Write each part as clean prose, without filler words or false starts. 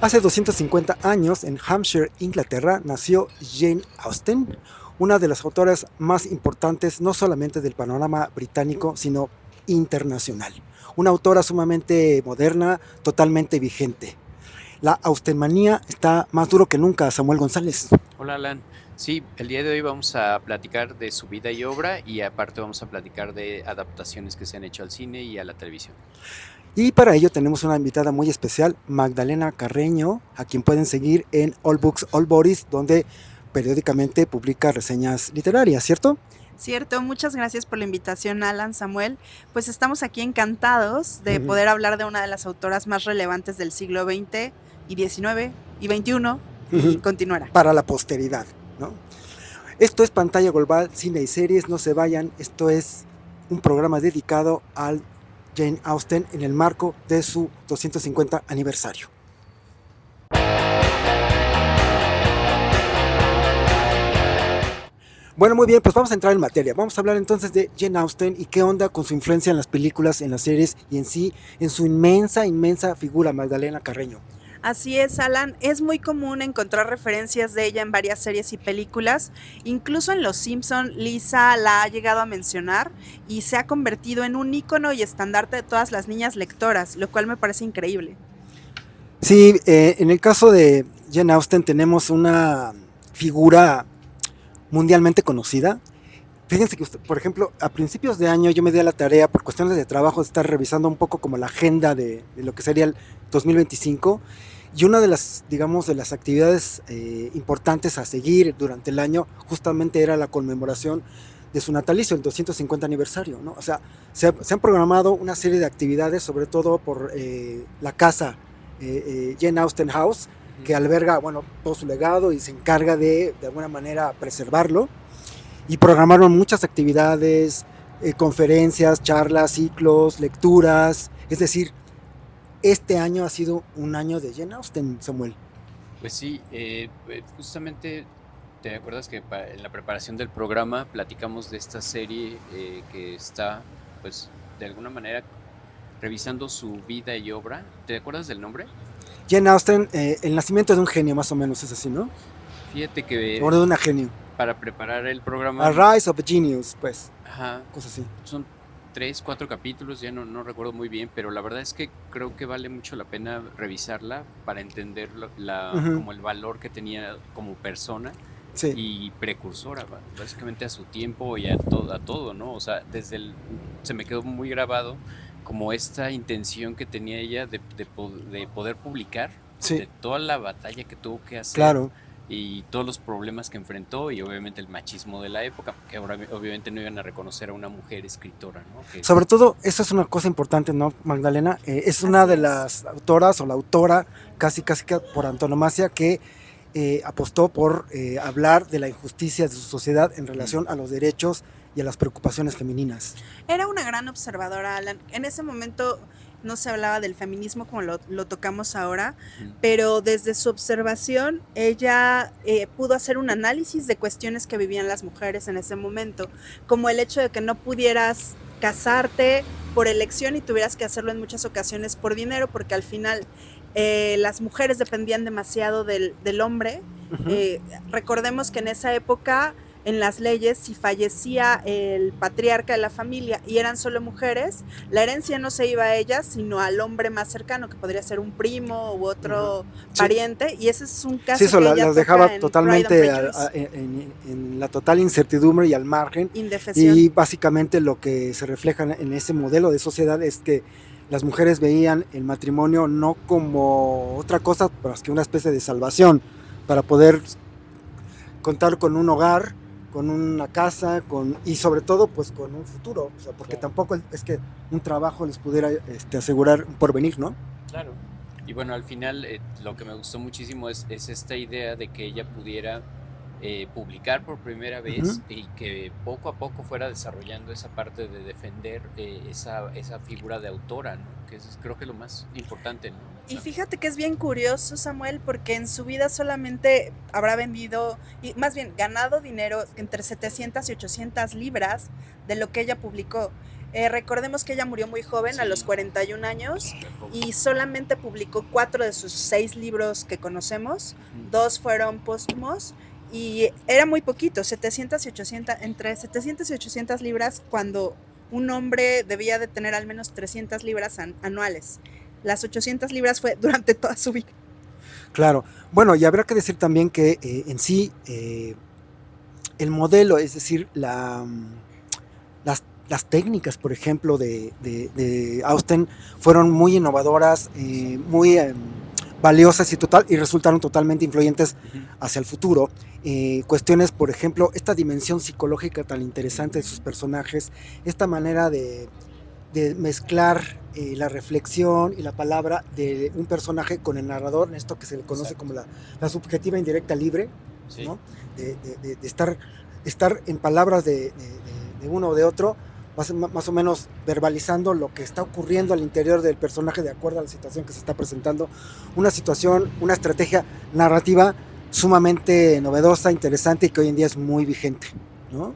Hace 250 años, en Hampshire, Inglaterra, nació Jane Austen, una de las autoras más importantes no solamente del panorama británico, sino internacional. Una autora sumamente moderna, totalmente vigente. La Austenmanía está más duro que nunca, Samuel González. Hola Alan, sí, el día de hoy vamos a platicar de su vida y obra y aparte vamos a platicar de adaptaciones que se han hecho al cine y a la televisión. Y para ello tenemos una invitada muy especial, Magdalena Carreño, a quien pueden seguir en All Books, All Bodies, donde periódicamente publica reseñas literarias, ¿cierto? Cierto, muchas gracias por la invitación, Alan, Samuel. Pues estamos aquí encantados de poder hablar de una de las autoras más relevantes del siglo XX y XIX y XXI y continuará. Para la posteridad, ¿no? Esto es Pantalla Global, Cine y Series, no se vayan, esto es un programa dedicado al Jane Austen en el marco de su 250 aniversario. Bueno, muy bien, pues vamos a entrar en materia. Vamos a hablar entonces de Jane Austen y qué onda con su influencia en las películas, en las series y en sí, en su inmensa figura, Magdalena Carreño. Así es, Alan. Es muy común encontrar referencias de ella en varias series y películas. Incluso en Los Simpson, Lisa la ha llegado a mencionar y se ha convertido en un ícono y estandarte de todas las niñas lectoras, lo cual me parece increíble. Sí, en el caso de Jane Austen tenemos una figura mundialmente conocida. Fíjense que, por ejemplo, a principios de año yo me di a la tarea, por cuestiones de trabajo, de estar revisando un poco como la agenda de lo que sería el 2025, y una de las, digamos, de las actividades importantes a seguir durante el año justamente era la conmemoración de su natalicio, el 250 aniversario, ¿no? O sea, se han programado una serie de actividades, sobre todo por la casa Jane Austen House, que alberga, bueno, todo su legado y se encarga de alguna manera, preservarlo. Y programaron muchas actividades, conferencias, charlas, ciclos, lecturas. Es decir, este año ha sido un año de Jane Austen, Samuel. Pues sí, justamente te acuerdas que en la preparación del programa platicamos de esta serie que está, pues, de alguna manera revisando su vida y obra. ¿Te acuerdas del nombre? Jane Austen, el nacimiento de un genio, más o menos, es así, ¿no? Fíjate que O de una genio. para preparar el programa... A Rise of a Genius, pues. Ajá. Cosas así. Son 3, 4 capítulos, ya no recuerdo muy bien, pero la verdad es que creo que vale mucho la pena revisarla para entender como el valor que tenía como persona. Sí. Y precursora, básicamente a su tiempo y a todo, ¿no? O sea, se me quedó muy grabado como esta intención que tenía ella de poder publicar, sí, de toda la batalla que tuvo que hacer. Claro. Y todos los problemas que enfrentó y obviamente el machismo de la época, que ahora obviamente no iban a reconocer a una mujer escritora, ¿no? Sobre todo, eso es una cosa importante, ¿no, Magdalena? Es una de las autoras o la autora casi por antonomasia que apostó por hablar de la injusticia de su sociedad en relación a los derechos y a las preocupaciones femeninas. Era una gran observadora, Alan. En ese momento no se hablaba del feminismo como lo tocamos ahora, pero desde su observación ella pudo hacer un análisis de cuestiones que vivían las mujeres en ese momento, como el hecho de que no pudieras casarte por elección y tuvieras que hacerlo en muchas ocasiones por dinero, porque al final las mujeres dependían demasiado del hombre. Recordemos que en esa época, en las leyes, si fallecía el patriarca de la familia y eran solo mujeres, la herencia no se iba a ellas, sino al hombre más cercano, que podría ser un primo u otro pariente, y ese es un caso sí, eso que ella las dejaba totalmente en la total incertidumbre y al margen. Indefensión. Y básicamente lo que se refleja en ese modelo de sociedad es que las mujeres veían el matrimonio no como otra cosa, más que una especie de salvación para poder contar con un hogar, con una casa, y sobre todo pues con un futuro, o sea, porque tampoco es que un trabajo les pudiera asegurar un porvenir, ¿no? Claro. Y bueno, al final lo que me gustó muchísimo es esta idea de que ella pudiera publicar por primera vez y que poco a poco fuera desarrollando esa parte de defender esa figura de autora, ¿no? Que es, creo que lo más importante, ¿no? Y fíjate que es bien curioso, Samuel, porque en su vida solamente habrá vendido, y más bien ganado dinero entre 700 y 800 libras de lo que ella publicó. Recordemos que ella murió muy joven, a los 41 años, y solamente publicó 4 de sus 6 libros que conocemos, 2 fueron póstumos, y era muy poquito, 700 y 800, entre 700 y 800 libras, cuando un hombre debía de tener al menos 300 libras anuales. Las 800 libras fue durante toda su vida. Claro. Bueno, y habrá que decir también que en sí el modelo, es decir, las técnicas, por ejemplo, de Austen fueron muy innovadoras, muy valiosas y resultaron totalmente influyentes hacia el futuro. Cuestiones, por ejemplo, esta dimensión psicológica tan interesante de sus personajes, esta manera de mezclar la reflexión y la palabra de un personaje con el narrador, en esto que se le conoce como la subjetiva indirecta libre, sí, ¿no? de estar en palabras de uno o de otro, más o menos verbalizando lo que está ocurriendo al interior del personaje de acuerdo a la situación que se está presentando. Una situación, una estrategia narrativa sumamente novedosa, interesante y que hoy en día es muy vigente, ¿no?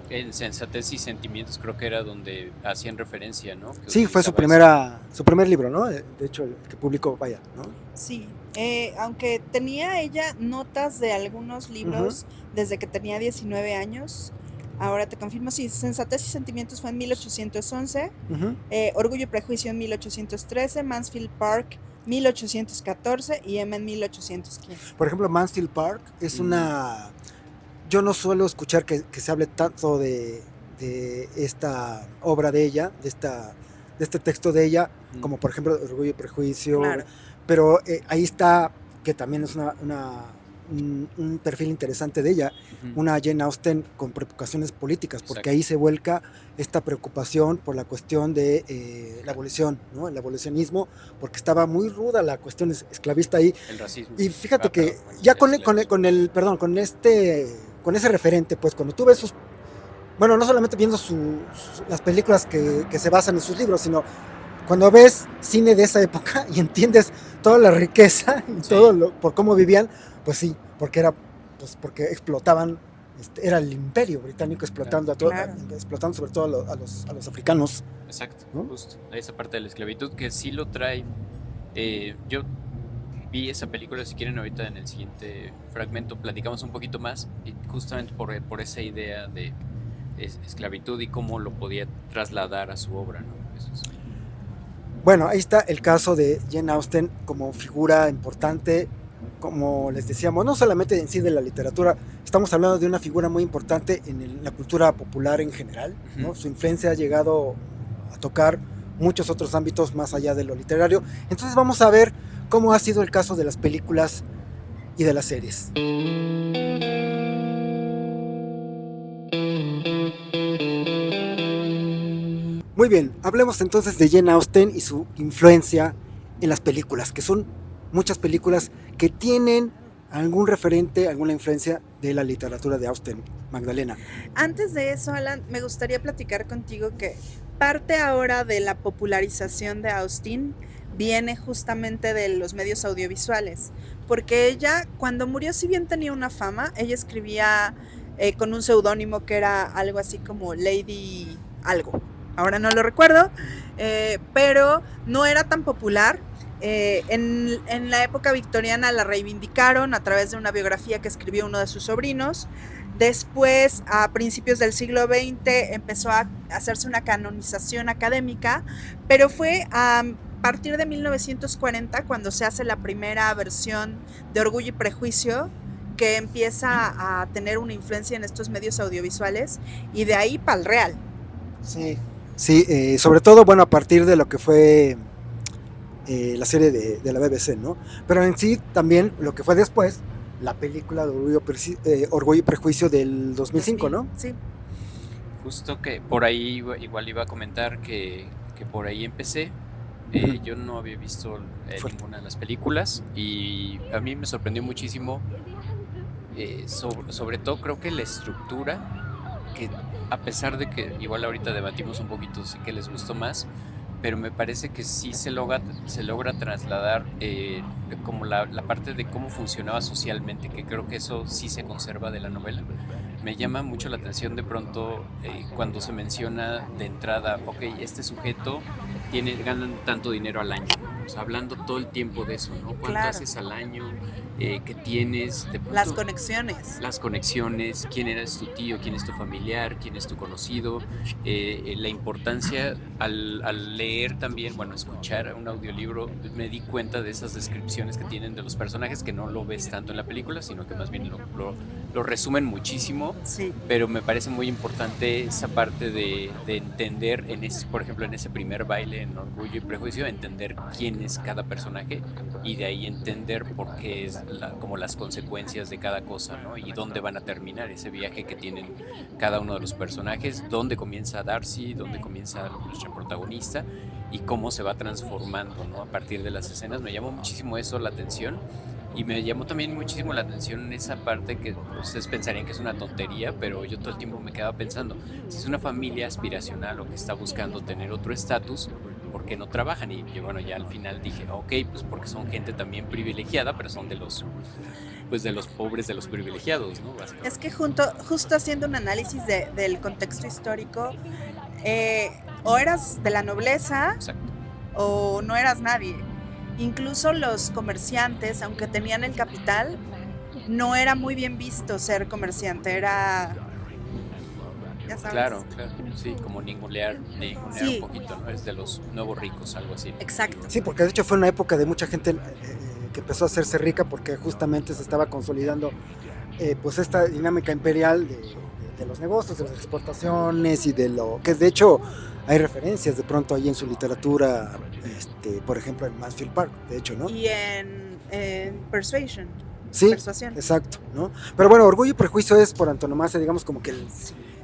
En Sensatez y Sentimientos creo que era donde hacían referencia, ¿no? Que sí, fue su primer libro, ¿no? De hecho, el que publicó, vaya, ¿no? Sí, aunque tenía ella notas de algunos libros desde que tenía 19 años. Ahora te confirmo, sí, Sensatez y Sentimientos fue en 1811, Orgullo y Prejuicio en 1813, Mansfield Park 1814 y Emma en 1815. Por ejemplo, Mansfield Park es una... Yo no suelo escuchar que se hable tanto de esta obra de ella, de este texto de ella, como por ejemplo Orgullo y Prejuicio, claro. Pero ahí está, que también es un perfil interesante de ella, una Jane Austen con preocupaciones políticas, porque exacto, ahí se vuelca esta preocupación por la cuestión de la abolición, ¿no? El abolicionismo, porque estaba muy ruda la cuestión esclavista ahí. El racismo. Y fíjate que ya con ese referente, pues cuando tú ves sus, bueno, no solamente viendo las películas que se basan en sus libros, sino cuando ves cine de esa época y entiendes toda la riqueza y sí, todo por cómo vivían, pues sí, porque explotaban, era el imperio británico explotando claro, explotando sobre todo a los africanos. Exacto, ¿no? Justo, esa parte de la esclavitud que sí lo trae. Yo vi esa película, si quieren ahorita en el siguiente fragmento platicamos un poquito más, y justamente por esa idea de esclavitud y cómo lo podía trasladar a su obra, ¿no? Eso es. Bueno, ahí está el caso de Jane Austen como figura importante, como les decíamos, no solamente en sí de la literatura, estamos hablando de una figura muy importante en la cultura popular en general, ¿no? Su influencia ha llegado a tocar muchos otros ámbitos más allá de lo literario. Entonces vamos a ver cómo ha sido el caso de las películas y de las series. Muy bien, hablemos entonces de Jane Austen y su influencia en las películas, que son muchas películas que tienen algún referente, alguna influencia de la literatura de Austen. Magdalena. Antes de eso, Alan, me gustaría platicar contigo que parte ahora de la popularización de Austen viene justamente de los medios audiovisuales, porque ella, cuando murió, si bien tenía una fama, ella escribía con un seudónimo que era algo así como Lady algo. Ahora no lo recuerdo, pero no era tan popular. En la época victoriana la reivindicaron a través de una biografía que escribió uno de sus sobrinos. Después, a principios del siglo XX, empezó a hacerse una canonización académica, pero fue a partir de 1940 cuando se hace la primera versión de Orgullo y Prejuicio, que empieza a tener una influencia en estos medios audiovisuales, y de ahí para el real. Sí, sobre todo, bueno, a partir de lo que fue la serie de la BBC, ¿no? Pero en sí también lo que fue después, la película de Orgullo y Prejuicio del 2005, ¿no? Sí. Justo que por ahí igual iba a comentar que por ahí empecé. Yo no había visto ninguna de las películas y a mí me sorprendió muchísimo, sobre todo creo que la estructura, que a pesar de que igual ahorita debatimos un poquito sí que les gustó más, pero me parece que sí se logra trasladar como la parte de cómo funcionaba socialmente, que creo que eso sí se conserva de la novela. me llama mucho la atención de pronto cuando se menciona de entrada, ok, este sujeto ganan tanto dinero al año, ¿no? O sea, hablando todo el tiempo de eso, ¿no? ¿Cuánto Claro. haces al año? ¿Qué tienes? De Las pronto, conexiones. las conexiones, quién eres tu tío, quién es tu familiar, quién es tu conocido, la importancia al leer también, bueno, escuchar un audiolibro, me di cuenta de esas descripciones que tienen de los personajes que no lo ves tanto en la película, sino que más bien lo resumen muchísimo, Sí. pero me parece muy importante esa parte de entender, por ejemplo, en ese primer baile en Orgullo y Prejuicio, entender quién es cada personaje y de ahí entender por qué es como las consecuencias de cada cosa, ¿no? Y dónde van a terminar ese viaje que tienen cada uno de los personajes, dónde comienza Darcy, dónde comienza nuestra protagonista y cómo se va transformando, ¿no? A partir de las escenas. Me llamó muchísimo eso la atención. Y me llamó también muchísimo la atención esa parte que ustedes pensarían que es una tontería, pero yo todo el tiempo me quedaba pensando, si es una familia aspiracional o que está buscando tener otro estatus, ¿por qué no trabajan? Y yo, bueno, ya al final dije, ok, pues porque son gente también privilegiada, pero son de los pobres de los privilegiados, ¿no? Es que justo haciendo un análisis del contexto histórico, o eras de la nobleza, Exacto. o no eras nadie. Incluso los comerciantes, aunque tenían el capital, no era muy bien visto ser comerciante, era, ya sabes. Claro, sí, como ningunear Sí. un poquito, ¿no? Es de los nuevos ricos, algo así. Exacto. Sí, porque de hecho fue una época de mucha gente que empezó a hacerse rica porque justamente se estaba consolidando pues esta dinámica imperial de los negocios, de las exportaciones y de lo que de hecho hay referencias de pronto ahí en su literatura, por ejemplo en Mansfield Park, de hecho, ¿no? Y en Persuasion. Sí, Persuasión. exacto, ¿no? Pero bueno, Orgullo y Prejuicio es por antonomasia, digamos, como que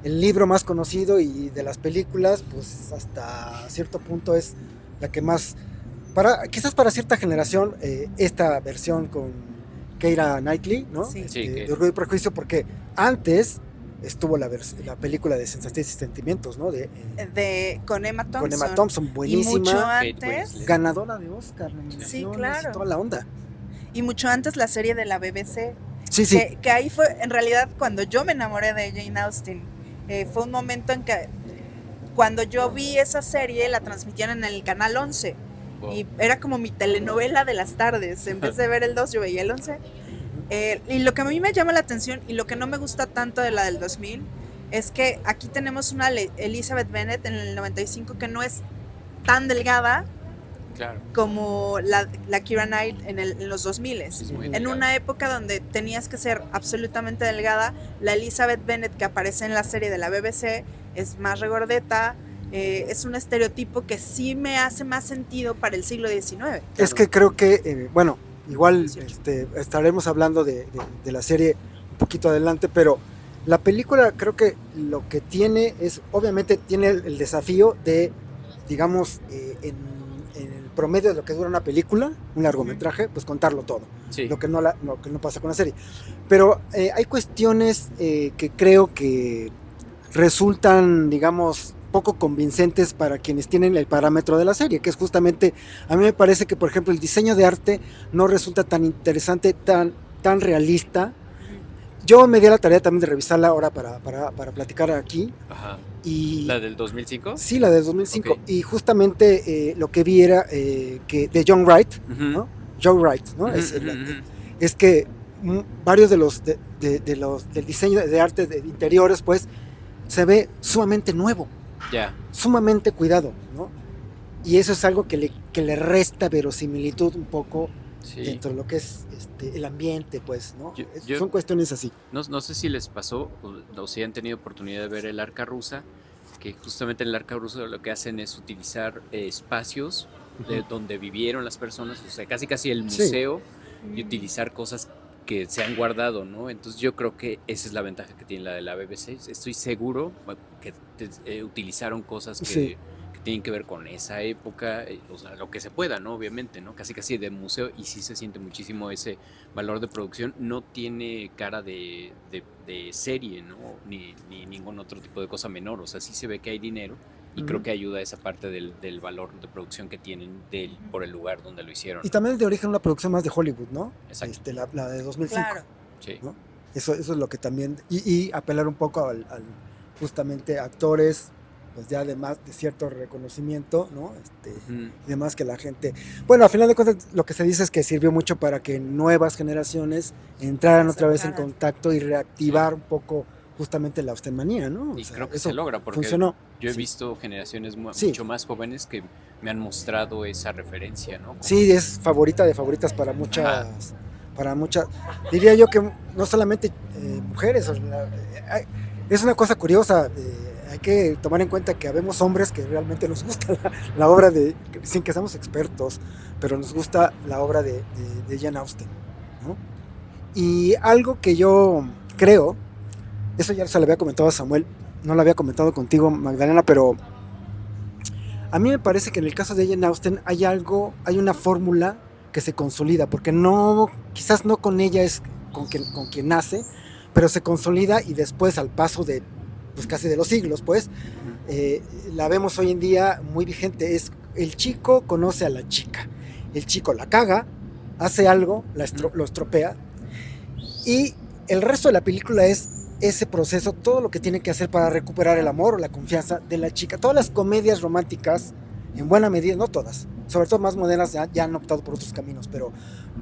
el libro más conocido y de las películas, pues hasta cierto punto es la que más, quizás para cierta generación, esta versión con Keira Knightley, ¿no? Sí. Sí, De Orgullo y Prejuicio, porque antes estuvo la película de Sensatez y Sentimientos, ¿no? Con Emma Thompson. Con Emma Thompson, Y mucho buenísima, antes. ganadora de Oscar, nominaciones Sí, claro. y toda la onda. Y mucho antes la serie de la BBC. Sí, sí. Que ahí fue, en realidad, cuando yo me enamoré de Jane Austen. Fue un momento en que cuando yo vi esa serie la transmitían en el canal 11. Wow. Y era como mi telenovela de las tardes. En vez de ver el 2, yo veía el 11. Y lo que a mí me llama la atención y lo que no me gusta tanto de la del 2000 es que aquí tenemos una Elizabeth Bennet en el 95 que no es tan delgada. Claro. Como la Keira Knight en los 2000. En una época donde tenías que ser absolutamente delgada, la Elizabeth Bennet que aparece en la serie de la BBC es más regordeta, es un estereotipo que sí me hace más sentido para el siglo XIX. Claro. Es que creo que, bueno, igual estaremos hablando de la serie un poquito adelante, pero la película creo que lo que tiene es, obviamente tiene el desafío de, digamos, en el promedio de lo que dura una película, un largometraje, pues contarlo todo, sí. lo que no pasa con la serie. Pero hay cuestiones que creo que resultan, digamos, poco convincentes para quienes tienen el parámetro de la serie, que es justamente, a mí me parece que, por ejemplo, el diseño de arte no resulta tan interesante, tan realista. Yo me di la tarea también de revisarla ahora para platicar aquí. Ajá. Y ¿La del 2005? Sí, la del 2005. Okay. Y justamente lo que vi era que de John Wright, ¿no? Joe Wright, ¿no? Es que varios de los del diseño de arte de interiores, pues, se ve sumamente nuevo. Sumamente cuidado, ¿no? Y eso es algo que le resta verosimilitud un poco dentro de lo que es el ambiente, pues, ¿no? Son cuestiones así. No sé si les pasó o si han tenido oportunidad de ver el Arca Rusa, que justamente en el Arca Rusa lo que hacen es utilizar espacios de donde vivieron las personas, o sea, casi el museo, y utilizar cosas que se han guardado, ¿no? Entonces yo creo que esa es la ventaja que tiene la de la BBC. Estoy seguro que utilizaron cosas que tienen que ver con esa época, o sea, lo que se pueda, ¿no? Obviamente, ¿no? Casi de museo, y sí se siente muchísimo ese valor de producción. No tiene cara de serie, ¿no? Ni ningún otro tipo de cosa menor, o sea, sí se ve que hay dinero, y creo que ayuda a esa parte del valor de producción que tienen por el lugar donde lo hicieron. Y también es de origen una producción más de Hollywood, ¿no? Exacto. La de 2005. Claro. Sí. ¿No? Eso es lo que también, y apelar un poco justamente a actores, pues ya además de cierto reconocimiento, ¿no? Y demás que la gente, bueno, a final de cuentas lo que se dice es que sirvió mucho para que nuevas generaciones entraran otra vez en contacto y reactivar un poco justamente la austenmanía, ¿no? Y creo que se logra, porque funcionó. Yo he visto generaciones mucho más jóvenes que me han mostrado esa referencia, ¿no? Sí, es favorita de favoritas para muchas, diría yo que no solamente mujeres, es una cosa curiosa, hay que tomar en cuenta que habemos hombres que realmente nos gusta la obra sin que seamos expertos, pero nos gusta la obra de Jane Austen, ¿no? Y algo que yo creo, eso ya se lo había comentado a Samuel, no lo había comentado contigo, Magdalena, pero a mí me parece que en el caso de Jane Austen hay una fórmula que se consolida, porque quizás no con ella es con quien nace, pero se consolida y después al paso de pues casi de los siglos, pues, la vemos hoy en día muy vigente. Es el chico conoce a la chica, el chico la caga, hace algo, lo estropea, y el resto de la película es ese proceso, todo lo que tiene que hacer para recuperar el amor o la confianza de la chica. Todas las comedias románticas, en buena medida, no todas, sobre todo más modernas ya han optado por otros caminos, pero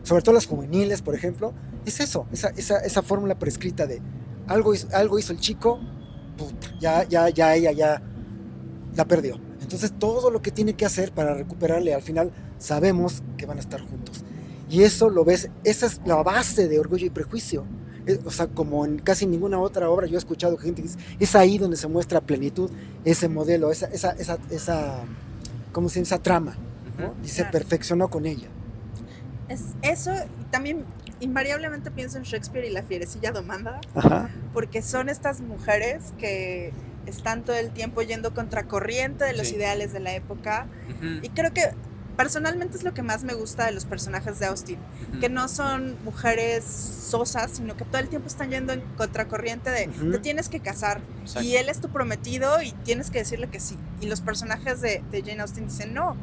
sobre todo las juveniles, por ejemplo, es eso, esa fórmula prescrita de algo hizo el chico, puta, ya ella ya la perdió. Entonces todo lo que tiene que hacer para recuperarle, al final sabemos que van a estar juntos. Y eso lo ves, esa es la base de Orgullo y Prejuicio. O sea, como en casi ninguna otra obra yo he escuchado gente que dice, es ahí donde se muestra a plenitud ese modelo, esa ¿cómo se llama? Esa trama, ¿no? Y se perfeccionó con ella. Es eso, y también invariablemente pienso en Shakespeare y la fierecilla domada, porque son estas mujeres que están todo el tiempo yendo contracorriente de los ideales de la época, y creo que personalmente es lo que más me gusta de los personajes de Austen, que no son mujeres sosas, sino que todo el tiempo están yendo en contracorriente de te tienes que casar. Exacto. Y él es tu prometido y tienes que decirle que sí. Y los personajes de Jane Austen dicen, no,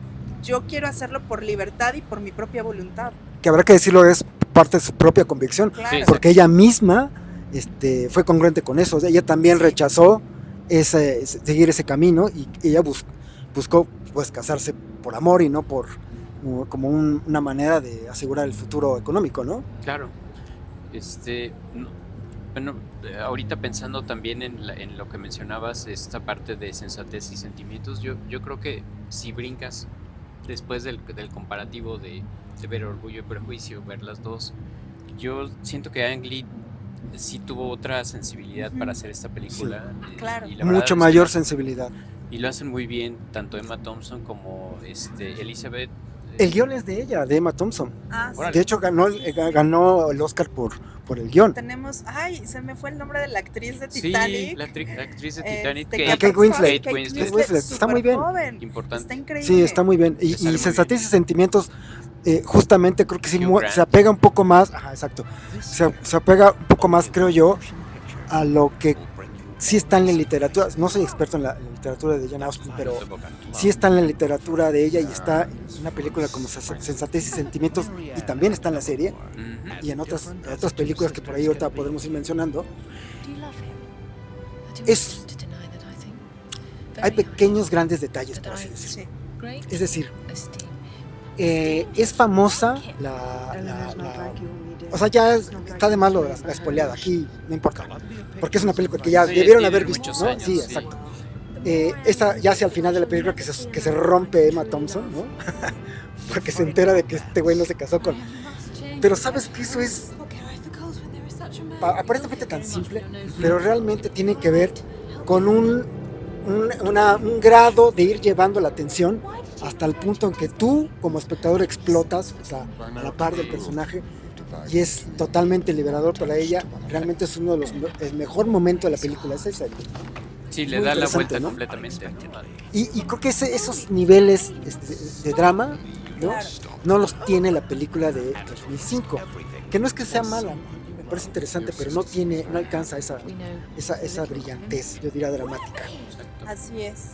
yo quiero hacerlo por libertad y por mi propia voluntad. Que habrá que decirlo, es parte de su propia convicción, claro. Porque ella misma fue congruente con eso. Ella también rechazó seguir ese camino, y ella buscó pues casarse por amor y no como una manera de asegurar el futuro económico, ¿no? Claro. Bueno, ahorita pensando también en lo que mencionabas, esta parte de sensatez y sentimientos, yo creo que si brincas después del comparativo de ver Orgullo y Prejuicio, ver las dos, yo siento que Ang Lee sí tuvo otra sensibilidad para hacer esta película. Sí, claro. Y mucho mayor sensibilidad. Y lo hacen muy bien, tanto Emma Thompson como Elizabeth. El guión es de ella, de Emma Thompson. Sí. De hecho, ganó el Oscar por el guión. Tenemos, se me fue el nombre de la actriz de Titanic. Sí, la actriz de Titanic, Kate Winslet. Está muy bien. Importante. Está increíble. Sí, está muy bien. Y sensatez y sentimientos, justamente creo que sí se apega un poco más, exacto, se apega un poco más, creo yo, a lo que sí está en la literatura. No soy experto en la literatura de Jane Austen, pero sí está en la literatura de ella, y está en una película como Sensatez y Sentimientos, y también está en la serie, y en otras películas que por ahí ahorita podremos ir mencionando. Hay pequeños grandes detalles, por así decirlo. Es decir, es famosa o sea, ya está de más la spoileada, aquí no importa, porque es una película que ya debieron haber visto, ¿no? Años, sí, exacto. Esta ya hacia el final de la película que se rompe Emma Thompson, ¿no? Porque se entera de que este güey no se casó con... Pero sabes que eso es aparentemente tan simple, pero realmente tiene que ver con un grado de ir llevando la atención hasta el punto en que tú como espectador explotas, o sea, a la par del personaje, y es totalmente liberador para ella. Realmente es uno de el mejor momento de la película, es ese. Sí, le da la vuelta, ¿no? Completamente. Y creo que esos niveles de drama, ¿no? No los tiene la película de 2005, que no es que sea mala, me parece interesante, pero no alcanza esa brillantez, yo diría, dramática. Así es.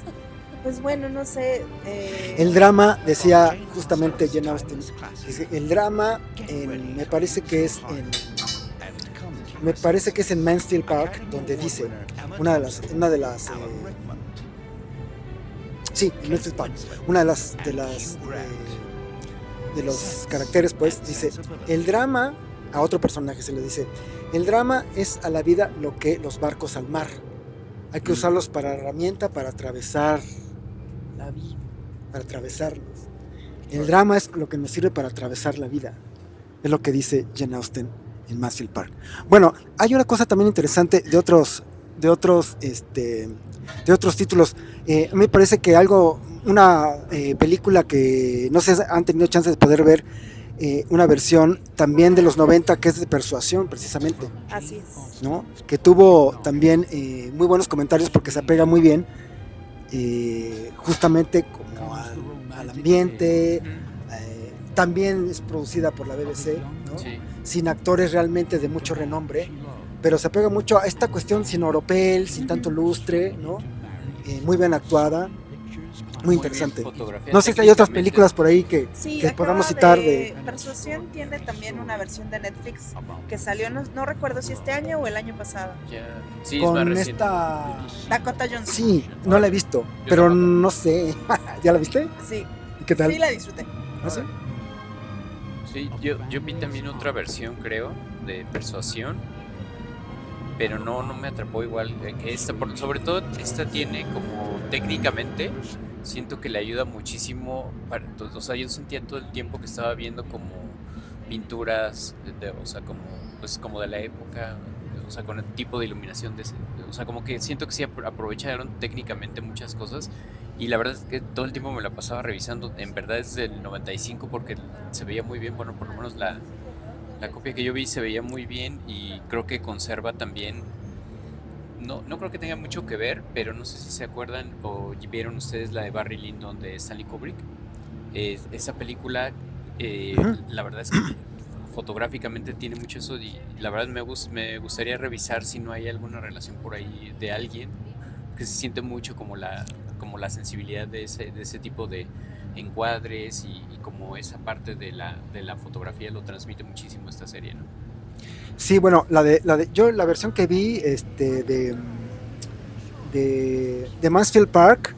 Pues bueno, no sé. El drama, decía justamente Jane Austen, el drama me parece que es me parece que es en Mansfield Park, donde dice, una de las sí, en Mansfield Park, una de los caracteres, pues, dice, el drama, a otro personaje se le dice, el drama es a la vida lo que los barcos al mar. Hay que usarlos para herramienta, para atravesar la vida, para atravesarlos. El drama es lo que nos sirve para atravesar la vida. Es lo que dice Jane Austen en Mansfield Park. Bueno, hay una cosa también interesante de otros títulos. A mí me parece que una película que no sé si han tenido chance de poder ver, una versión también de los 90 que es de Persuasión, precisamente. Así es. ¿No? Que tuvo también muy buenos comentarios porque se apega muy bien justamente como al ambiente. También es producida por la BBC, ¿no? Sí. Sin actores realmente de mucho renombre, pero se apega mucho a esta cuestión sin oropel, sin tanto lustre, ¿no? Muy bien actuada, muy interesante. No sé si hay otras películas por ahí que podamos citar de... Persuasión tiene también una versión de Netflix que salió, no recuerdo si este año o el año pasado. Ya. Sí, con es más reciente. Dakota Johnson. Sí, no la he visto, pero no sé. ¿Ya la viste? Sí. ¿Y qué tal? Sí, la disfruté. ¿Ah, sí? Sí, yo vi también otra versión, creo, de Persuasión, pero no me atrapó igual que esta. Sobre todo, esta tiene como técnicamente, siento que le ayuda muchísimo. O sea, yo sentía todo el tiempo que estaba viendo como pinturas, o sea, como de la época, o sea, con el tipo de iluminación o sea, como que siento que sí aprovecharon técnicamente muchas cosas. Y la verdad es que todo el tiempo me la pasaba revisando, en verdad desde el 95 porque se veía muy bien, bueno, por lo menos la copia que yo vi se veía muy bien y creo que conserva también, no creo que tenga mucho que ver, pero no sé si se acuerdan o vieron ustedes la de Barry Lyndon de Stanley Kubrick. Esa película, la verdad es que fotográficamente tiene mucho eso y la verdad me gustaría revisar si no hay alguna relación por ahí de alguien que se siente mucho como la sensibilidad de ese tipo de encuadres y como esa parte de la fotografía lo transmite muchísimo esta serie, ¿no? Sí, bueno, yo la versión que vi de Mansfield Park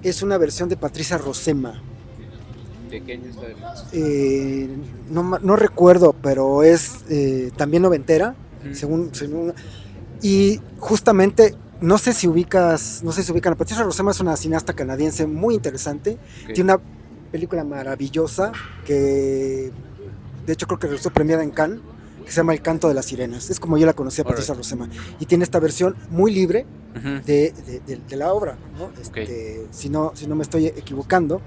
es una versión de Patricia Rozema. ¿De qué año es la de No recuerdo, pero es también noventera, según y justamente no sé si ubican a Patricia Rozema. Es una cineasta canadiense muy interesante. Okay. Tiene una película maravillosa que de hecho creo que resultó premiada en Cannes, que se llama El canto de las sirenas. Es como yo la conocí a Patricia Rozema, y tiene esta versión muy libre de la obra, ¿no? Si no me estoy equivocando.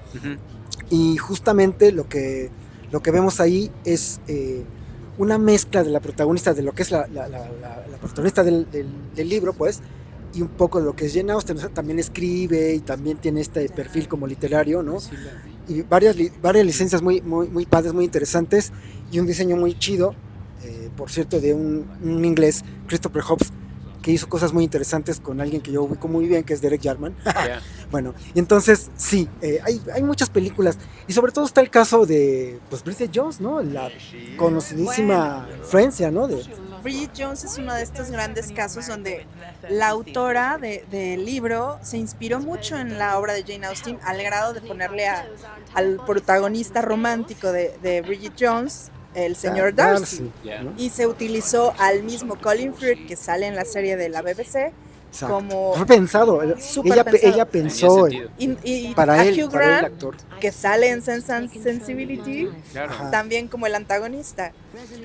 Y justamente lo que vemos ahí es una mezcla de la protagonista, de lo que es la protagonista del libro, pues, y un poco de lo que es Jane Austen. O sea, también escribe y también tiene este perfil como literario, ¿no? Sí, y varias licencias muy padres, muy interesantes, y un diseño muy chido, por cierto, de un inglés, Christopher Hobbs, que hizo cosas muy interesantes con alguien que yo ubico muy bien, que es Derek Jarman. Yeah. Bueno, y entonces sí, hay muchas películas, y sobre todo está el caso de Bridget Jones, ¿no? La conocidísima Francia, ¿no? Bridget Jones es uno de estos grandes casos donde la autora del libro se inspiró mucho en la obra de Jane Austen, al grado de ponerle al protagonista romántico de Bridget Jones el señor Darcy. ¿No? Y se utilizó al mismo Colin Firth, que sale en la serie de la BBC. Exacto. Como fue pensado. Ella pensó y para él, Hugh Grant, el actor, que sale en Sense and Sensibility, también como el antagonista.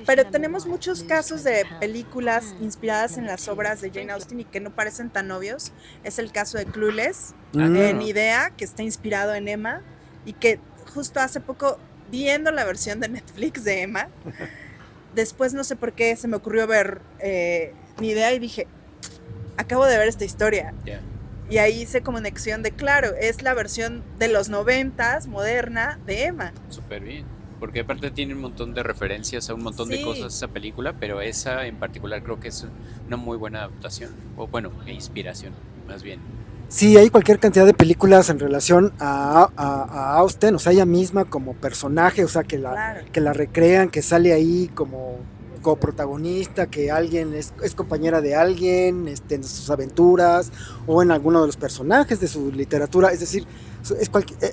Pero tenemos muchos casos de películas inspiradas en las obras de Jane Austen y que no parecen tan obvios. Es el caso de Clueless, en Idea, que está inspirado en Emma, y que justo hace poco, viendo la versión de Netflix de Emma, después no sé por qué se me ocurrió ver Ni Idea y dije, acabo de ver esta historia. Yeah. Y ahí hice conexión de, claro, es la versión de los 90s, moderna, de Emma. Súper bien, porque aparte tiene un montón de referencias a un montón de cosas esa película, pero esa en particular creo que es una muy buena adaptación, o bueno, inspiración, más bien. Sí, hay cualquier cantidad de películas en relación a Austen, o sea, ella misma como personaje, o sea, que la recrean, que sale ahí como coprotagonista, que alguien es compañera de alguien en sus aventuras o en alguno de los personajes de su literatura. Es decir,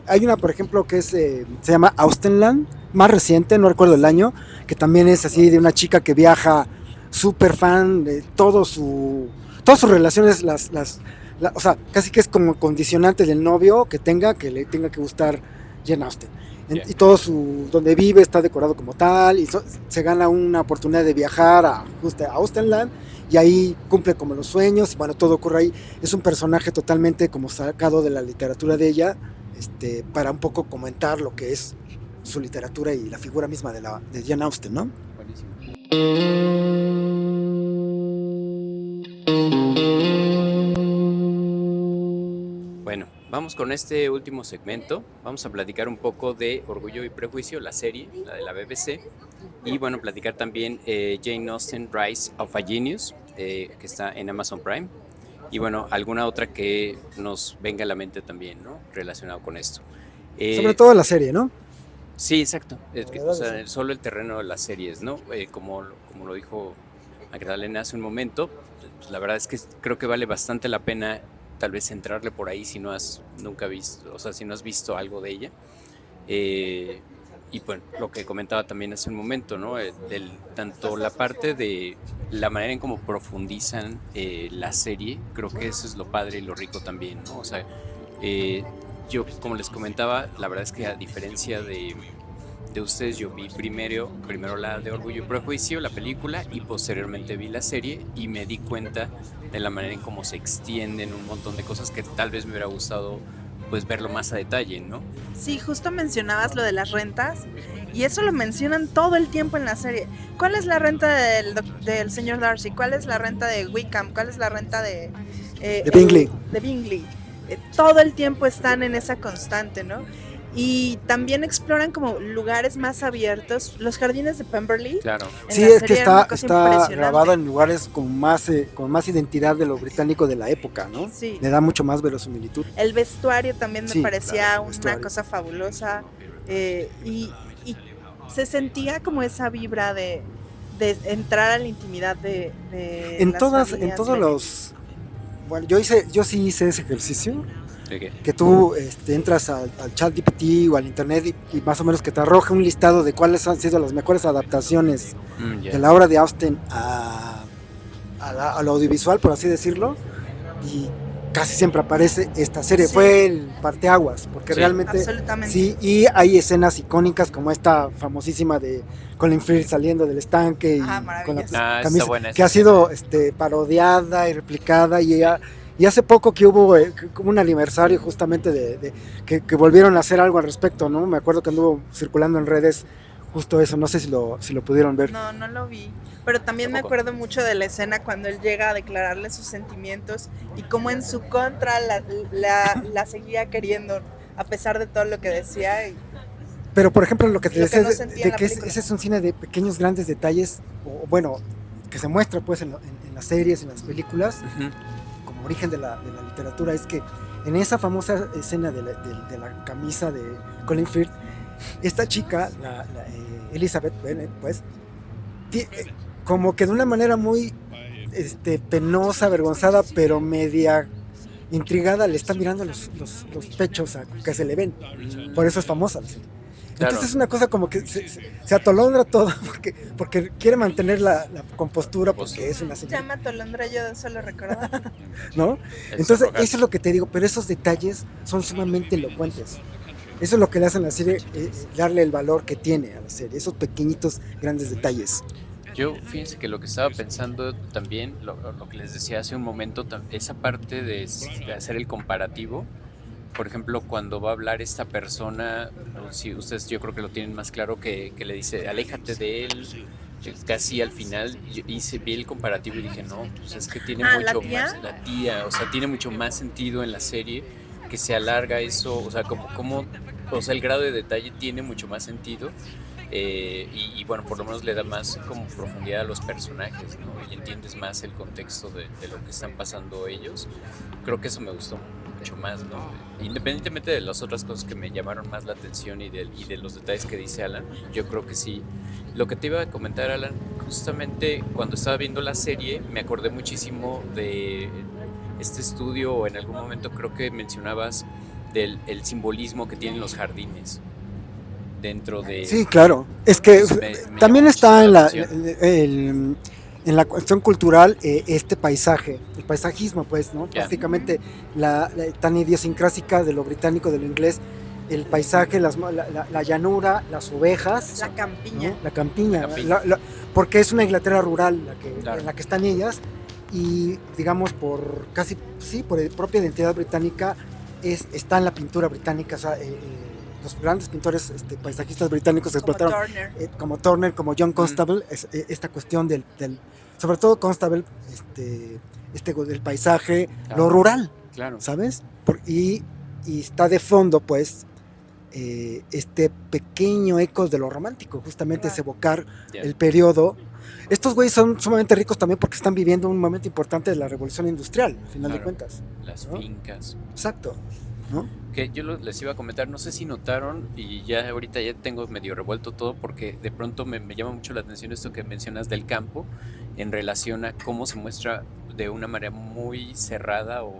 hay una, por ejemplo, que se llama Austenland, más reciente, no recuerdo el año, que también es así de una chica que viaja, súper fan de todas sus relaciones, o sea, casi que es como condicionante del novio que le tenga que gustar Jane Austen. Yeah. Y todo donde vive está decorado como tal, y se gana una oportunidad de viajar a Austenland, y ahí cumple como los sueños, y bueno, todo ocurre ahí. Es un personaje totalmente como sacado de la literatura de ella, para un poco comentar lo que es su literatura y la figura misma de Jane Austen, ¿no? Buenísimo. Bueno, vamos con este último segmento. Vamos a platicar un poco de Orgullo y Prejuicio, la serie, la de la BBC. Y bueno, platicar también Jane Austen, Rise of a Genius, que está en Amazon Prime. Y bueno, alguna otra que nos venga a la mente también, ¿no? Relacionado con esto. Sobre todo la serie, ¿no? Sí, exacto. O sea, solo el terreno de las series, ¿no? Como lo dijo Magdalena hace un momento, pues la verdad es que creo que vale bastante la pena tal vez entrarle por ahí si no has visto algo de ella. Y bueno, lo que comentaba también hace un momento, ¿no? Tanto la parte de la manera en cómo profundizan la serie, creo que eso es lo padre y lo rico también, ¿no? O sea, yo, como les comentaba, la verdad es que a diferencia de ustedes, yo vi primero la de Orgullo y Prejuicio, la película, y posteriormente vi la serie y me di cuenta de la manera en cómo se extienden un montón de cosas que tal vez me hubiera gustado pues verlo más a detalle, ¿no? Sí, justo mencionabas lo de las rentas y eso lo mencionan todo el tiempo en la serie. ¿Cuál es la renta del señor Darcy? ¿Cuál es la renta de Wickham? ¿Cuál es la renta de Bingley? De Bingley. Todo el tiempo están en esa constante, ¿no? Y también exploran como lugares más abiertos, los jardines de Pemberley. Claro. Sí, es que está grabado en lugares con más identidad de lo británico de la época, ¿no? Sí. Le da mucho más verosimilitud. El vestuario también me parecía una cosa fabulosa, y se sentía como esa vibra de entrar a la intimidad de en todos los. Bueno, yo sí hice ese ejercicio. Que tú entras al ChatGPT o al internet y más o menos que te arroje un listado de cuáles han sido las mejores adaptaciones de la obra de Austen al audiovisual, por así decirlo, y casi siempre aparece esta serie. Sí. Fue el parteaguas, porque realmente sí, y hay escenas icónicas como esta famosísima de Colin Firth saliendo del estanque con la camisa, que ha sido parodiada y replicada, y hace poco que hubo como un aniversario justamente de que volvieron a hacer algo al respecto, ¿no? Me acuerdo que anduvo circulando en redes justo eso, no sé si lo pudieron ver. No lo vi, pero también me acuerdo mucho de la escena cuando él llega a declararle sus sentimientos y cómo en su contra la seguía queriendo, a pesar de todo lo que decía. Pero por ejemplo, lo que te decía de que ese es un cine de pequeños grandes detalles, o bueno, que se muestra pues en las series, en las películas, como origen de la literatura, es que en esa famosa escena de la camisa de Colin Firth, esta chica, Elizabeth Bennet, pues, como que de una manera muy penosa, avergonzada, pero media intrigada, le está mirando los pechos que se le ven. Por eso es famosa la serie. Claro. Entonces es una cosa como que se atolondra todo porque quiere mantener la compostura, porque es una señora. Se llama atolondra, yo solo recordaba. ¿No? Entonces eso es lo que te digo, pero esos detalles son sumamente elocuentes. Eso es lo que le hace a la serie, darle el valor que tiene a la serie, esos pequeñitos grandes detalles. Yo, fíjense que lo que estaba pensando también, lo que les decía hace un momento, esa parte de hacer el comparativo. Por ejemplo, cuando va a hablar esta persona, si ustedes yo creo que lo tienen más claro, que le dice, aléjate de él, casi al final vi el comparativo y dije, no, pues es que tiene mucho más, la tía, o sea, tiene mucho más sentido en la serie, que se alarga eso, o sea, como o sea, el grado de detalle tiene mucho más sentido, y bueno, por lo menos le da más como profundidad a los personajes, ¿no? Y entiendes más el contexto de lo que están pasando ellos. Creo que eso me gustó. mucho más, ¿no? Independientemente de las otras cosas que me llamaron más la atención y de los detalles que dice Alan, yo creo que sí. Lo que te iba a comentar, Alan, justamente cuando estaba viendo la serie, me acordé muchísimo de este estudio, o en algún momento creo que mencionabas del el simbolismo que tienen los jardines dentro de... Sí, claro. Es que Entonces me también llamó está muchísimo en la la, atención. en la cuestión cultural este paisaje, el paisajismo, pues, ¿no? Ya, Prácticamente tan idiosincrásica de lo británico, de lo inglés, el paisaje, la llanura, las ovejas, La campiña. ¿no? La campiña, la campiña, porque es una Inglaterra rural en claro. la que están ellas, y digamos por casi, sí, por propia identidad británica, está en la pintura británica, o sea, los grandes pintores paisajistas británicos Como explotaron, Turner. como Turner, como John Constable, esta cuestión sobre todo Constable, del paisaje, lo Claro, rural, claro. ¿sabes? Y está de fondo, pues, este pequeño eco de lo romántico, justamente es Claro. evocar Ya, el periodo. Estos güeyes son sumamente ricos también porque están viviendo un momento importante de la revolución industrial, al final de claro. cuentas, Las ¿no? fincas. Exacto, ¿no? Que yo les iba a comentar, no sé si notaron, y ya ahorita ya tengo medio revuelto todo, porque de pronto me llama mucho la atención esto que mencionas del campo en relación a cómo se muestra de una manera muy cerrada, o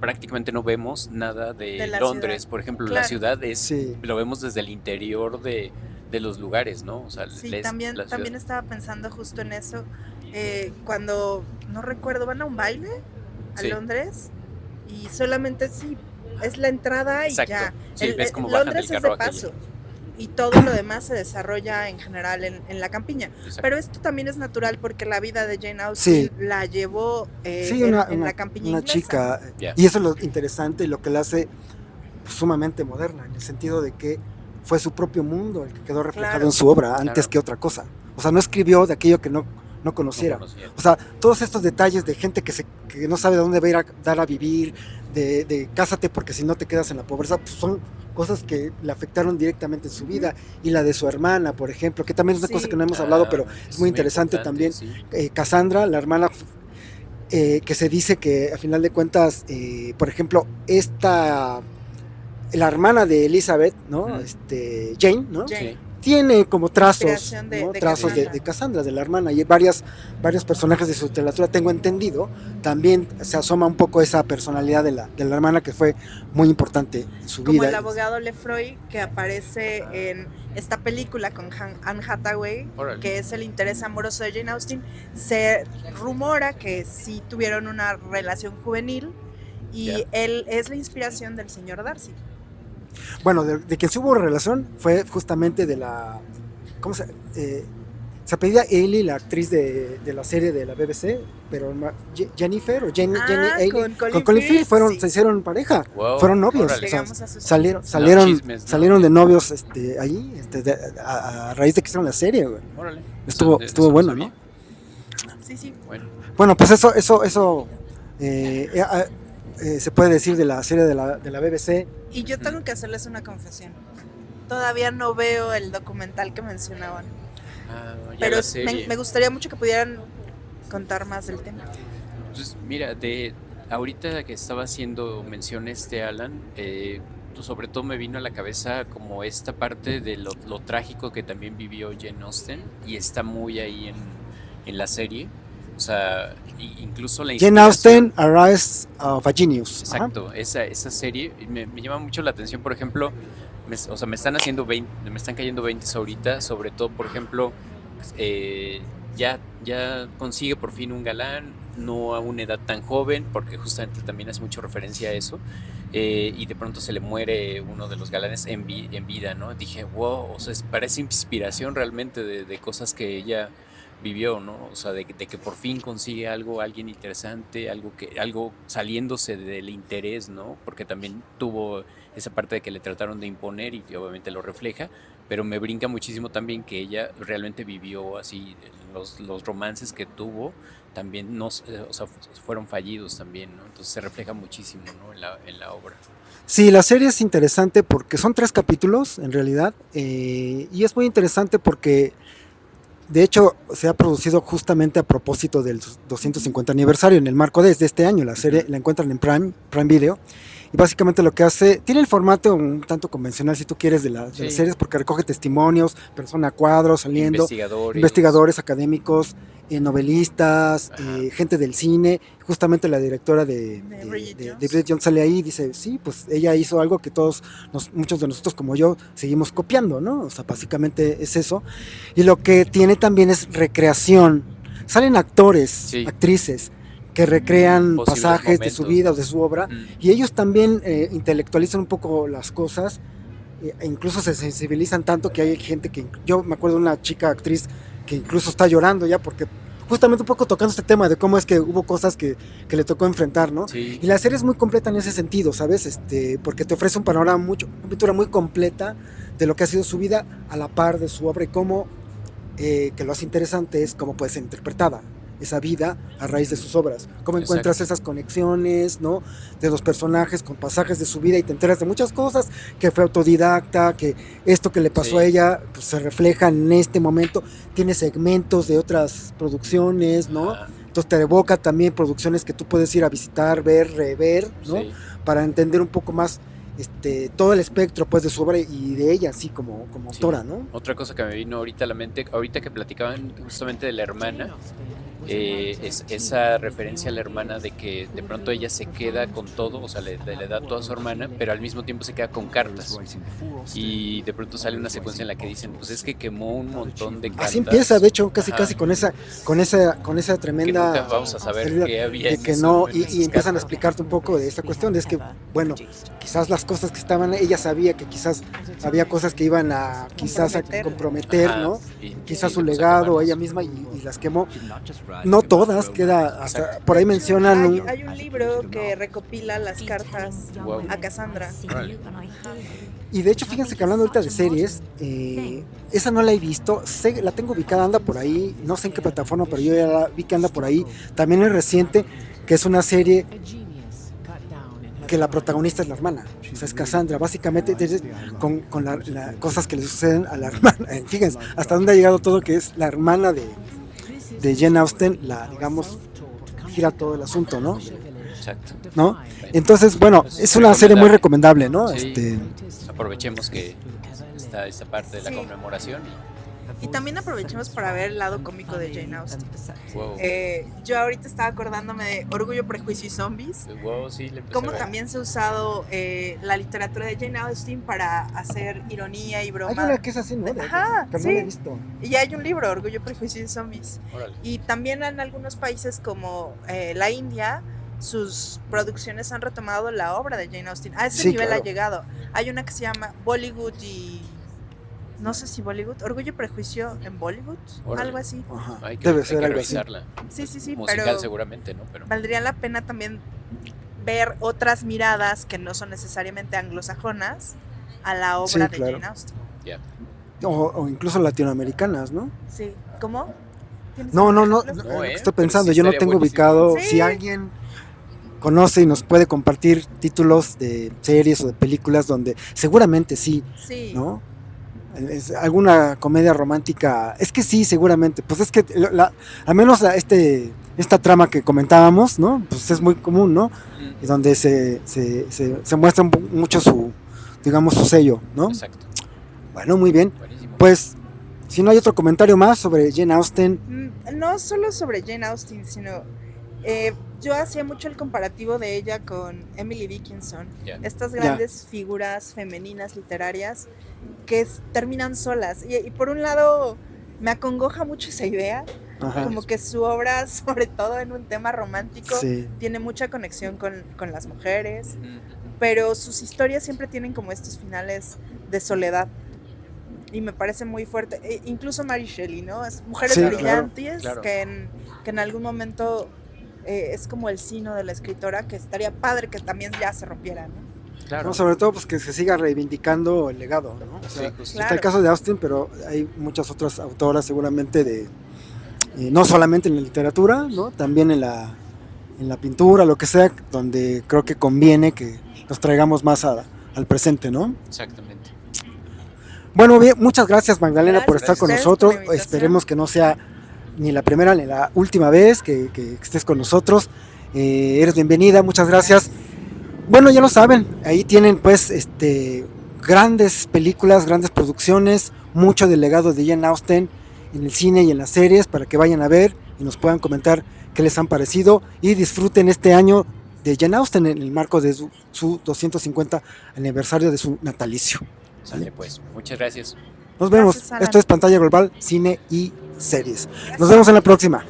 prácticamente no vemos nada De de la Londres. ciudad. Por ejemplo, la Claro. ciudad Sí, lo vemos desde el interior de los lugares, ¿no? O sea, Sí, la también ciudad. estaba pensando justo en eso. Cuando, no recuerdo, van a un baile a Sí, Londres y solamente sí, es la entrada y exacto. ya. Sí, ves cómo bajan del Londres es de carro aquella. paso y todo lo demás se desarrolla en general en la campiña. Exacto. Pero esto también es natural porque la vida de Jane Austen sí, la llevó sí, en la campiña una inglesa. chica, Ya, y eso es lo interesante y lo que la hace sumamente moderna, en el sentido de que fue su propio mundo el que quedó reflejado Claro. en su obra antes claro. que otra cosa. O sea, no escribió de aquello que no No conociera. conocía. O sea, todos estos detalles de gente que no sabe dónde va a ir a dar a vivir, de cásate porque si no te quedas en la pobreza, pues son cosas que le afectaron directamente en su vida. Y la de su hermana, por ejemplo, que también es una cosa que Sí, no hemos hablado, pero Ah, es es muy muy interesante importante, también. sí. Cassandra, la hermana, que se dice que a final de cuentas, por ejemplo, la hermana de Elizabeth, ¿no? Ujú. Jane, ¿no? Jane. Sí, Tiene como trazos, Inspiración ¿no? de Trazos Cassandra. de Cassandra, de la hermana, y varios personajes de su literatura, tengo entendido, también se asoma un poco esa personalidad de la hermana que fue muy importante en su Como vida. el abogado Lefroy que aparece en esta película con Anne Hathaway, órale. que es el interés amoroso de Jane Austen. Se rumora que sí tuvieron una relación juvenil y Ya. él es la inspiración del señor Darcy. Bueno, de quien sí hubo relación fue justamente de la, ¿cómo se apellida Ailey, la actriz de la serie de la BBC, pero Jennifer o Jenny Ailey, con con Colin Firth sí. se hicieron pareja, Wow, fueron novios, órale. o sea, Llegamos a sus salieron chismes, ¿no? salieron de novios ahí, a raíz de que hicieron la serie, güey. Órale. Estuvo Eso no bueno, sabía. ¿no? Sí. Bueno, Bueno, pues eso se puede decir de la serie de la BBC. Y yo tengo que hacerles una confesión. Todavía no veo el documental que mencionaban. ya Pero la serie. me gustaría mucho que pudieran contar más del tema. Entonces, mira, ahorita que estaba haciendo mención Alan, sobre todo me vino a la cabeza como esta parte de lo trágico que también vivió Jane Austen, y está muy ahí en la serie. O sea, incluso la Jane inspiración. Austen, Arise of a Genius. Exacto, esa serie me llama mucho la atención. Por ejemplo, me están cayendo 20 ahorita, sobre todo, por ejemplo, ya consigue por fin un galán, no a una edad tan joven, porque justamente también hace mucho referencia a eso, y de pronto se le muere uno de los galanes en vida, ¿no? Dije, wow, o sea, parece inspiración realmente de cosas que ella vivió, ¿no? O sea, de que por fin consigue alguien interesante, algo saliéndose del interés, ¿no? Porque también tuvo esa parte de que le trataron de imponer, y que obviamente lo refleja, pero me brinca muchísimo también que ella realmente vivió así. Los romances que tuvo también o sea, fueron fallidos también, ¿no? Entonces se refleja muchísimo, ¿no? en la obra. Sí, la serie es interesante porque son 3 capítulos en realidad, y es muy interesante porque de hecho se ha producido justamente a propósito del 250 aniversario, en el marco de este año. La serie la encuentran en Prime Video, y básicamente lo que hace, tiene el formato un tanto convencional si tú quieres de las Sí. series, porque recoge testimonios, persona a cuadros saliendo, Investigadores. investigadores académicos, novelistas, Ajá. gente del cine. Justamente la directora de Bridget Jones sale ahí y dice, sí, pues ella hizo algo que muchos de nosotros como yo seguimos copiando, ¿no? O sea, básicamente es eso. Y lo que tiene también es recreación. Salen actores, Sí. actrices que recrean Posibles pasajes de su momentos. vida o de su obra, y ellos también intelectualizan un poco las cosas, e incluso se sensibilizan tanto que hay gente que, yo me acuerdo de una chica actriz que incluso está llorando ya porque justamente un poco tocando este tema de cómo es que hubo cosas que le tocó enfrentar, ¿no? Sí. Y la serie es muy completa en ese sentido, ¿sabes? Porque te ofrece un panorama una pintura muy completa de lo que ha sido su vida a la par de su obra y cómo, que lo hace interesante es cómo puede ser interpretada esa vida a raíz de sus obras, cómo encuentras esas conexiones, ¿no? De los personajes con pasajes de su vida y te enteras de muchas cosas, que fue autodidacta, que esto que le pasó a ella pues, se refleja en este momento, tiene segmentos de otras producciones, ¿no? Entonces te evoca también producciones que tú puedes ir a visitar, ver, rever, ¿no? Sí. Para entender un poco más todo el espectro pues de su obra y de ella así como autora, ¿no? Otra cosa que me vino ahorita a la mente, ahorita que platicaban justamente de la hermana, es esa referencia a la hermana de que de pronto ella se queda con todo, o sea, le da todo a su hermana, pero al mismo tiempo se queda con cartas. Y de pronto sale una secuencia en la que dicen, pues es que quemó un montón de cartas. Así empieza, de hecho, casi con esa tremenda... Que nunca vamos a saber qué había que no, y empiezan a explicarte un poco de esta cuestión, es que, bueno, quizás las cosas que estaban, ella sabía que quizás había cosas que iban a comprometer, ¿no? Quizás su legado, ella misma, y las quemó. No todas, queda hasta por ahí mencionan. Hay un libro que recopila las cartas a Cassandra. Y de hecho, fíjense que hablando ahorita de series, esa no la he visto, la tengo ubicada, anda por ahí, no sé en qué plataforma, pero yo ya la vi que anda por ahí. También es reciente, que es una serie que la protagonista es la hermana, o sea, es Cassandra, básicamente con las cosas que le suceden a la hermana. Fíjense, hasta dónde ha llegado todo, que es la hermana de Jane Austen, digamos, gira todo el asunto, ¿no? Exacto. ¿No? Entonces, bueno, es una serie muy recomendable, ¿no? Sí. Aprovechemos que está esta parte de la conmemoración. Y también aprovechemos para ver el lado cómico de Jane Austen. Wow. Yo ahorita estaba acordándome de Orgullo, Prejuicio y Zombies. Wow, sí, cómo también se ha usado la literatura de Jane Austen para hacer ironía y broma. Hay una que es así, ¿no? Ajá, pero sí. no la he visto. Y hay un libro, Orgullo, Prejuicio y Zombies. Órale. Y también en algunos países como la India, sus producciones han retomado la obra de Jane Austen. A ese nivel ha llegado. Hay una que se llama Bollywood y... No sé si Bollywood, Orgullo y Prejuicio en Bollywood, algo así. Ajá. Debe ser algo así. Sí, musical pero seguramente, ¿no? Pero valdría la pena también ver otras miradas que no son necesariamente anglosajonas a la obra de Jane Austen. Yeah. O incluso latinoamericanas, ¿no? Sí. ¿Cómo? No, estoy pensando, yo no tengo ubicado. Si alguien conoce y nos puede compartir títulos de series o de películas donde seguramente sí. ¿No? Alguna comedia romántica, es que sí, seguramente, pues es que al menos esta trama que comentábamos, ¿no? Pues es muy común, ¿no? Y donde se muestra mucho su sello, ¿no? Exacto. Bueno, muy bien. Buenísimo. Pues, si no hay otro comentario más sobre Jane Austen. No solo sobre Jane Austen, sino yo hacía mucho el comparativo de ella con Emily Dickinson, estas grandes figuras femeninas literarias que terminan solas. Y por un lado me acongoja mucho esa idea, como que su obra, sobre todo en un tema romántico, tiene mucha conexión con las mujeres, pero sus historias siempre tienen como estos finales de soledad. Y me parece muy fuerte. Incluso Mary Shelley, ¿no? Es mujeres brillantes, claro. Que en algún momento es como el sino de la escritora, que estaría padre que también ya se rompiera, ¿no? Claro. No, sobre todo pues que se siga reivindicando el legado, ¿no? O sea, está el caso de Austen, pero hay muchas otras autoras seguramente no solamente en la literatura, ¿no? También en la pintura, lo que sea, donde creo que conviene que nos traigamos más al presente, ¿no? Exactamente. Bueno, bien, muchas gracias Magdalena por estar con nosotros. Esperemos que no sea ni la primera ni la última vez que estés con nosotros. Eres bienvenida, muchas gracias. Bueno, ya lo saben, ahí tienen pues grandes películas, grandes producciones, mucho del legado de Jane Austen en el cine y en las series para que vayan a ver y nos puedan comentar qué les han parecido y disfruten este año de Jane Austen en el marco de su 250 aniversario de su natalicio. Sale pues, muchas gracias. Nos vemos. Gracias, Alan. Esto es Pantalla Global, Cine y Series. Gracias. Nos vemos en la próxima.